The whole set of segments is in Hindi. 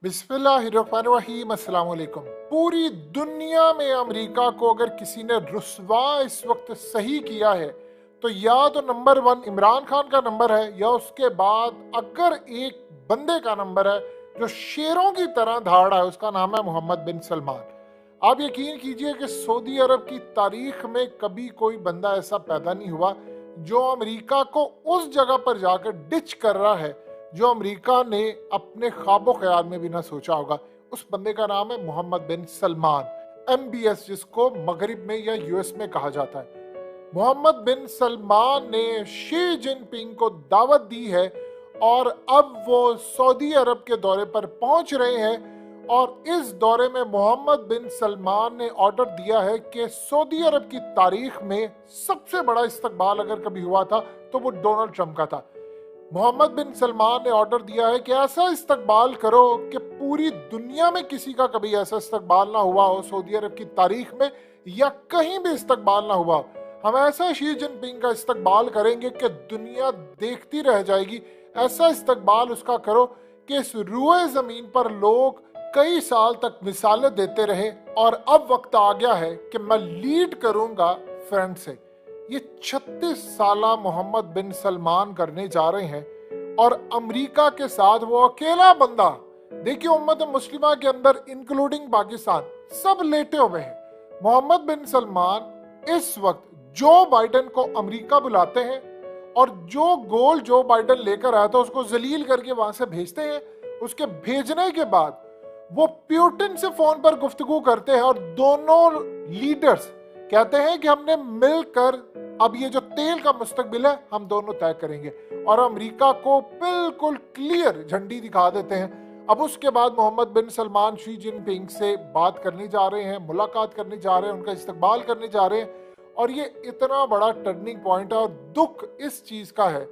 बिस्मिल्लाहिर्रहमानिर्रहीम, अस्सलाम वालेकुम। पूरी दुनिया में अमेरिका को अगर किसी ने रुस्वा इस वक्त सही किया है तो या तो नंबर 1 इमरान खान का नंबर है, या उसके बाद अगर एक बंदे का नंबर है जो शेरों की तरह धाड़ है, उसका नाम है मोहम्मद बिन सलमान। आप यकीन कीजिए कि सऊदी अरब की तारीख में कभी कोई बंदा ऐसा पैदा नहीं हुआ जो अमेरिका को उस जगह पर जाकर डिच कर रहा है जो अमेरिका ने अपने ख्वाबो ख्याल में भी ना सोचा होगा। उस बंदे का नाम है मोहम्मद बिन सलमान, MBS, जिसको मगरिब में या US में कहा जाता है। मोहम्मद बिन सलमान ने शी जिनपिंग को दावत दी है और अब वो सऊदी अरब के दौरे पर पहुंच रहे हैं। और इस दौरे में मोहम्मद बिन सलमान ने ऑर्डर दिया है कि सऊदी अरब की तारीख में सबसे बड़ा इस्तकबाल अगर कभी हुआ था तो वो डोनाल्ड ट्रंप का था। मोहम्मद बिन सलमान ने ऑर्डर दिया है कि ऐसा इस्तकबाल करो कि पूरी दुनिया में किसी का कभी ऐसा इस्तकबाल ना हुआ हो, सऊदी अरब की तारीख में या कहीं भी इस्तकबाल ना हुआ। हम ऐसा शी जिनपिंग का इस्तकबाल करेंगे कि दुनिया देखती रह जाएगी। ऐसा इस्तकबाल उसका करो कि इस रुए जमीन पर लोग कई साल तक मिसालें देते रहे और अब वक्त आ गया है कि मैं लीड करूंगा फ्रंट से। ये 36 साला मोहम्मद बिन सलमान करने जा रहे हैं और अमेरिका के साथ वो अकेला बंदा, देखिए उम्मत मुस्लिमा के अंदर इंक्लूडिंग पाकिस्तान सब लेटे हुए हैं। मोहम्मद बिन सलमान इस वक्त जो बाइडेन को अमेरिका बुलाते हैं और जो गोल जो बाइडेन लेकर आया था उसको जलील करके वहां से भेजते हैं। उसके भेजने के बाद वो प्यूटिन से फोन पर गुफ्तगू करते हैं और दोनों लीडर्स कहते हैं कि हमने मिलकर अब ये जो तेल का मुस्तकबिल है हम दोनों तय करेंगे, और अमेरिका को बिल्कुल क्लियर झंडी दिखा देते हैं। अब उसके बाद मोहम्मद बिन सलमान शी जिनपिंग से बात करने जा रहे हैं, मुलाकात करने जा रहे हैं, उनका इस्तकबाल करने जा रहे हैं। और ये इतना बड़ा टर्निंग पॉइंट है और दुख इस चीज का है,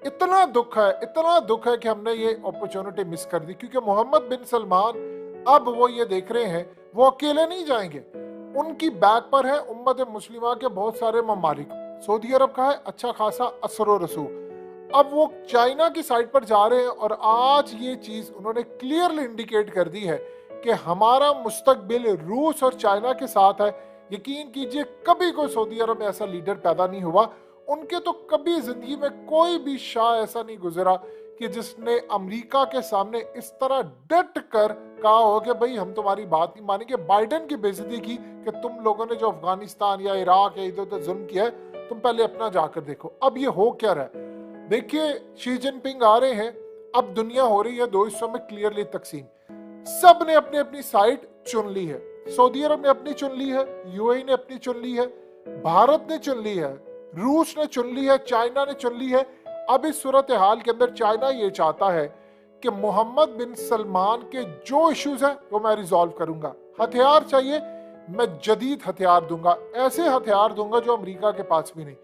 इतना दुख है कि हमने ये अपॉर्चुनिटी मिस कर दी। क्योंकि मोहम्मद बिन सलमान अब वो ये देख रहे हैं वो अकेले नहीं जाएंगे, उनकी बैक पर है उम्मत मुस्लिमा के बहुत सारे ममालिक। सऊदी अरब का है अच्छा खासा असर व रसूख। अब वो चाइना की साइड पर जा रहे हैं और आज ये चीज उन्होंने क्लियरली इंडिकेट कर दी है कि हमारा मुस्तकबिल रूस और चाइना के साथ है। यकीन कीजिए कभी कोई सऊदी अरब में ऐसा लीडर पैदा नहीं हुआ। उनके तो कभी जिंदगी में कोई भी शाह ऐसा नहीं गुजरा कि जिसने अमेरिका के सामने इस तरह डट कर कहा हो कि भाई हम तुम्हारी बात नहीं मानेंगे। बाइडेन की बेइज्जती की कि तुम लोगों ने जो अफगानिस्तान या इराक या इधर उधर जुल्म किया है तुम पहले अपना जाकर देखो। अब ये हो क्या रहा है, देखिए शी जिनपिंग आ रहे हैं, अब दुनिया हो रही है दो हिस्सों में क्लियरली तकसीम। सब ने अपनी अपनी साइड चुन ली है। सऊदी अरब ने अपनी चुन ली है, UAE ने अपनी चुन ली है, भारत ने चुन ली है, रूस ने चुन ली है, चाइना ने चुन ली है। अब इस सूरत हाल के अंदर चाइना ये चाहता है कि मोहम्मद बिन सलमान के जो इश्यूज हैं वो मैं रिजॉल्व करूंगा। हथियार चाहिए, मैं जदीद हथियार दूंगा, ऐसे हथियार दूंगा जो अमेरिका के पास भी नहीं।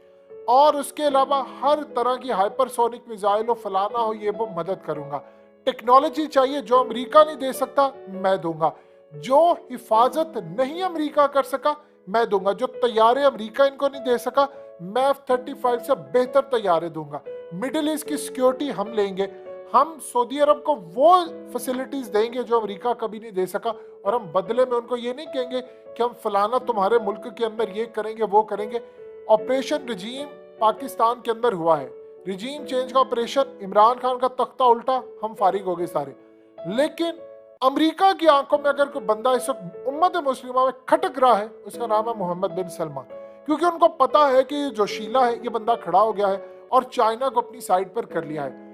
और उसके अलावा हर तरह की हाइपरसोनिक मिसाइल हो, फलाना हो, ये वो मदद करूंगा। टेक्नोलॉजी चाहिए जो अमेरिका नहीं दे सकता मैं दूंगा। जो हिफाजत नहीं अमेरिका कर सका मैं दूंगा। जो तैयारे अमेरिका इनको नहीं दे सका मैं F-35 से बेहतर तैयारे दूंगा। मिडिल ईस्ट की सिक्योरिटी हम लेंगे। हम सऊदी अरब को वो फैसिलिटीज देंगे जो अमेरिका कभी नहीं दे सका, और हम बदले में उनको ये नहीं कहेंगे कि हम फलाना तुम्हारे मुल्क के अंदर ये करेंगे वो करेंगे। ऑपरेशन रिजीम पाकिस्तान के अंदर हुआ है, रिजीम चेंज का ऑपरेशन, इमरान खान का तख्ता उल्टा, हम फारिग हो गए सारे। लेकिन अमेरिका की आंखों में अगर कोई बंदा इस वक्त उम्मत मुस्लिमा में खटक रहा है उसका नाम है मोहम्मद बिन सलमान। क्योंकि उनको पता है कि जो शीला है ये बंदा खड़ा हो गया है और चाइना को अपनी साइड पर कर लिया है।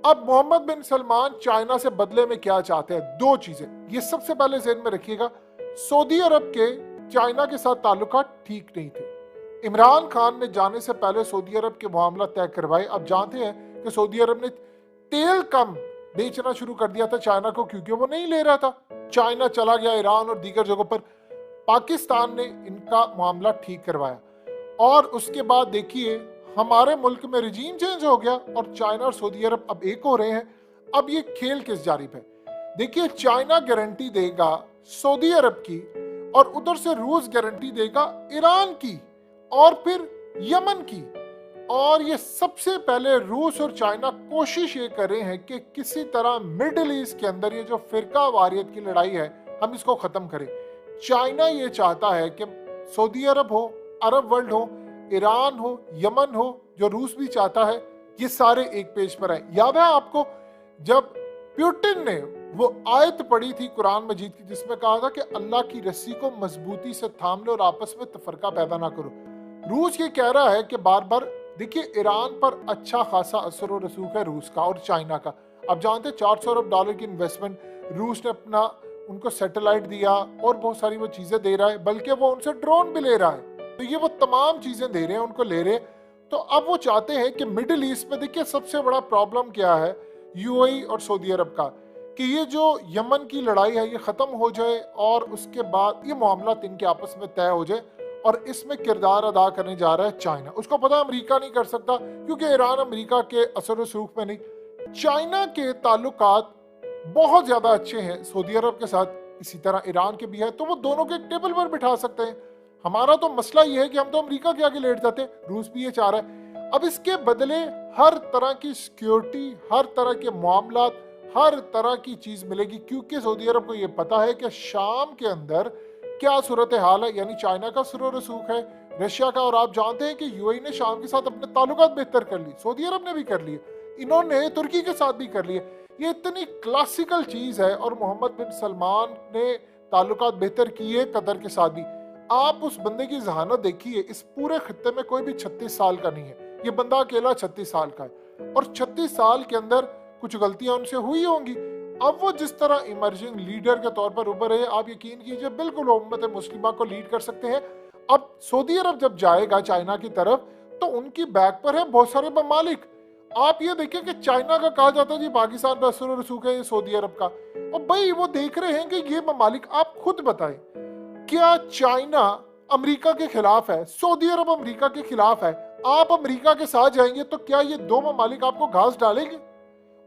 अब मोहम्मद बिन सलमान चाइना से बदले में क्या चाहते हैं, दो चीजें ये सबसे पहले ज़हन में रखिएगा। सऊदी अरब के चाइना के साथ ताल्लुकात ठीक नहीं थे। इमरान खान ने जाने से पहले सऊदी अरब के मामला तय करवाए। अब जानते हैं कि सऊदी अरब ने तेल कम बेचना शुरू कर दिया था चाइना को, क्योंकि वो नहीं ले रहा था। चाइना चला गया ईरान और दीगर जगहों पर। पाकिस्तान ने इनका मामला ठीक करवाया और उसके बाद देखिए हमारे मुल्क में रिजीम चेंज हो गया और चाइना और सऊदी अरब अब एक हो रहे हैं। अब ये खेल किस जानिब है, देखिए चाइना गारंटी देगा सऊदी अरब की और उधर से रूस गारंटी देगा ईरान की और फिर यमन की। और ये सबसे पहले रूस और चाइना कोशिश ये कर रहे हैं कि किसी तरह मिडिल ईस्ट के अंदर ये जो फिरका वारियत की लड़ाई है हम इसको खत्म करें। चाइना ये चाहता है कि सऊदी अरब हो, अरब वर्ल्ड हो, ईरान हो, यमन हो, जो रूस भी चाहता है, ये सारे एक पेज पर आए। याद है आपको जब पुतिन ने वो आयत पढ़ी थी कुरान मजीद की जिसमें कहा था कि अल्लाह की रस्सी को मजबूती से थाम लो और आपस में तफरका पैदा ना करो। रूस ये कह रहा है कि बार बार देखिए ईरान पर अच्छा खासा असर और रसूख है रूस का और चाइना का। आप जानते हैं 400 अरब डॉलर की इन्वेस्टमेंट रूस ने अपना उनको सैटेलाइट दिया और बहुत सारी वो चीजें दे रहा है, बल्कि वो उनसे ड्रोन भी ले रहा है। तो ये वो तमाम चीजें दे रहे हैं, उनको ले रहे हैं। तो अब वो चाहते हैं कि मिडिल ईस्ट में देखिए सबसे बड़ा प्रॉब्लम क्या है यूएई और सऊदी अरब का, कि ये जो यमन की लड़ाई है ये खत्म हो जाए और उसके बाद ये मामला इनके आपस में तय हो जाए। और इसमें किरदार अदा करने जा रहा है चाइना। उसको पता अमेरिका नहीं कर सकता क्योंकि ईरान अमेरिका के असर रसूख में नहीं। चाइना के ताल्लुकात बहुत ज्यादा अच्छे हैं सऊदी अरब के साथ, इसी तरह ईरान के भी है, तो वो दोनों के टेबल पर बिठा सकते हैं। हमारा तो मसला ये है कि हम तो अमेरिका के आगे लेट जाते, रूस भी ये चाह रहा है। अब इसके बदले हर तरह की सिक्योरिटी, हर तरह के मामलात, हर तरह की चीज मिलेगी क्योंकि सऊदी अरब को ये पता है कि शाम के अंदर क्या सूरत हाल है, यानी चाइना का सुर रसूख है, रशिया का। और आप जानते हैं कि यूएई ने शाम के साथ अपने ताल्लुकात बेहतर कर लिए, सऊदी अरब ने भी कर लिए, इन्होंने तुर्की के साथ भी कर लिए। ये इतनी क्लासिकल चीज है। और मोहम्मद बिन सलमान ने ताल्लुकात बेहतर किए कतर के साथ भी। आप उस बंदे की जहानत देखिए, इस पूरे खत्ते में कोई भी 36 साल का नहीं है, ये बंदा अकेला 36 साल का है और 36 साल के अंदर कुछ गलतियां उनसे हुई होंगी। अब वो जिस तरह इमर्जिंग लीडर के तौर पर उभर है, आप यकीन कीजिए बिल्कुल उम्मत मुस्लिमा को लीड कर सकते हैं। अब सऊदी अरब जब जाएगा चाइना की तरफ तो उनकी बैक पर है बहुत सारे ममालिक। आप ये देखिए कि चाइना का कहा जाता है जी पाकिस्तान पर असर रसूख है, ये सऊदी अरब का। और भाई वो देख रहे हैं कि ये ममालिक, आप खुद बताएं क्या चाइना अमेरिका के खिलाफ है, सऊदी अरब अमेरिका के खिलाफ है? आप अमेरिका के साथ जाएंगे तो क्या ये दो ममालिक आपको घास डालेंगे?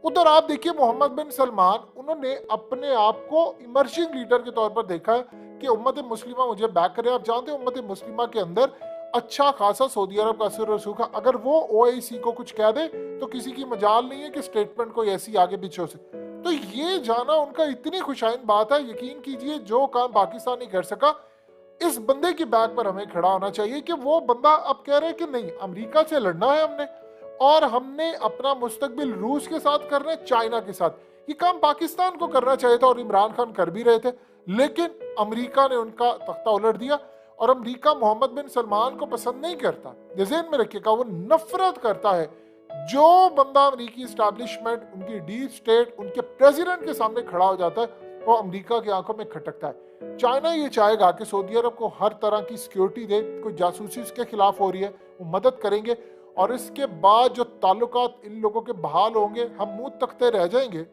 उधर आप देखिए मोहम्मद बिन सलमान, उन्होंने अपने आप को इमर्जिंग लीडर के तौर पर देखा है कि उम्मत मुस्लिमा मुझे बैक करे। आप जानते हैं उम्मत मुस्लिमा के अंदर अच्छा खासा सऊदी अरब का असर रसूख है। अगर वो ओआईसी को कुछ कह दे तो किसी की मजाल नहीं है कि स्टेटमेंट को ऐसी आगे पीछे हो सके। तो ये जाना उनका इतनी खुशाइन बात है, यकीन कीजिए जो काम पाकिस्तान नहीं कर सका, इस बंदे की बैक पर हमें खड़ा होना चाहिए कि वो बंदा अब कह रहे हैं कि नहीं अमेरिका से लड़ना है हमने और हमने अपना मुस्तकबिल रूस के साथ करना है, चाइना के साथ। ये काम पाकिस्तान को करना चाहिए था और इमरान खान कर भी रहे थे, लेकिन अमेरिका ने उनका तख्ता उलट दिया। और अमेरिका मोहम्मद बिन सलमान को पसंद नहीं करता, ज़हन में रखिएगा, वो नफरत करता है। जो बंदा अमेरिकी एस्टैब्लिशमेंट, उनकी डीप स्टेट, उनके प्रेसिडेंट के सामने खड़ा हो जाता है वो अमेरिका की आंखों में खटकता है। चाइना ये चाहेगा कि सऊदी अरब को हर तरह की सिक्योरिटी दे, कोई जासूसी उसके खिलाफ हो रही है वो मदद करेंगे और इसके बाद जो ताल्लुकात इन लोगों के बहाल होंगे हम मुंह तकते रह जाएंगे।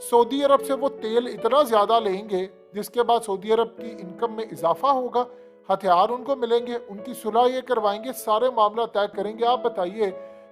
सऊदी अरब से वो तेल इतना ज्यादा लेंगे जिसके बाद सऊदी अरब की इनकम में इजाफा होगा, हथियार उनको मिलेंगे, उनकी सुलह ये करवाएंगे, सारे मामला तय करेंगे। आप बताइए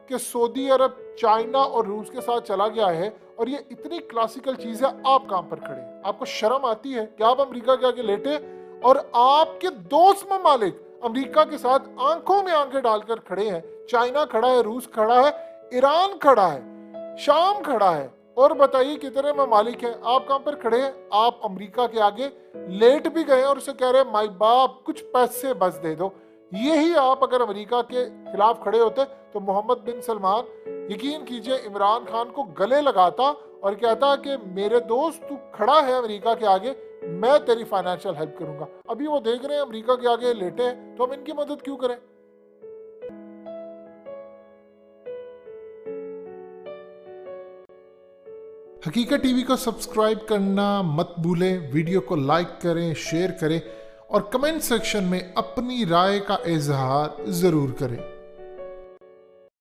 कि सऊदी अरब चाइना और रूस के साथ चला गया है और ये इतनी क्लासिकल चीज है, आप काम पर खड़े हैं। आपको शर्म आती है कि आप अमेरिका के आगे लेटे और आपके दोस्त ममालिक अमेरिका के साथ आंखों में आंखें डालकर खड़े हैं। चाइना खड़ा है, रूस खड़ा है, ईरान खड़ा है, शाम खड़ा है, और बताइए कितने ममालिक हैं, आप कहां पर खड़े हैं? आप अमेरिका के आगे लेट भी गए और उसे कह रहे हैं माई बाप कुछ पैसे बस दे दो। यही आप अगर अमेरिका के खिलाफ खड़े होते तो मोहम्मद बिन सलमान यकीन कीजिए इमरान खान को गले लगाता और कहता कि मेरे दोस्त तू खड़ा है अमेरिका के आगे, मैं तेरी फाइनेंशियल हेल्प करूंगा। अभी वो देख रहे हैं अमेरिका के आगे लेटे हैं तो हम इनकी मदद क्यों करें? हकीकत टीवी को सब्सक्राइब करना मत भूलें, वीडियो को लाइक करें, शेयर करें और कमेंट सेक्शन में अपनी राय का इजहार जरूर करें।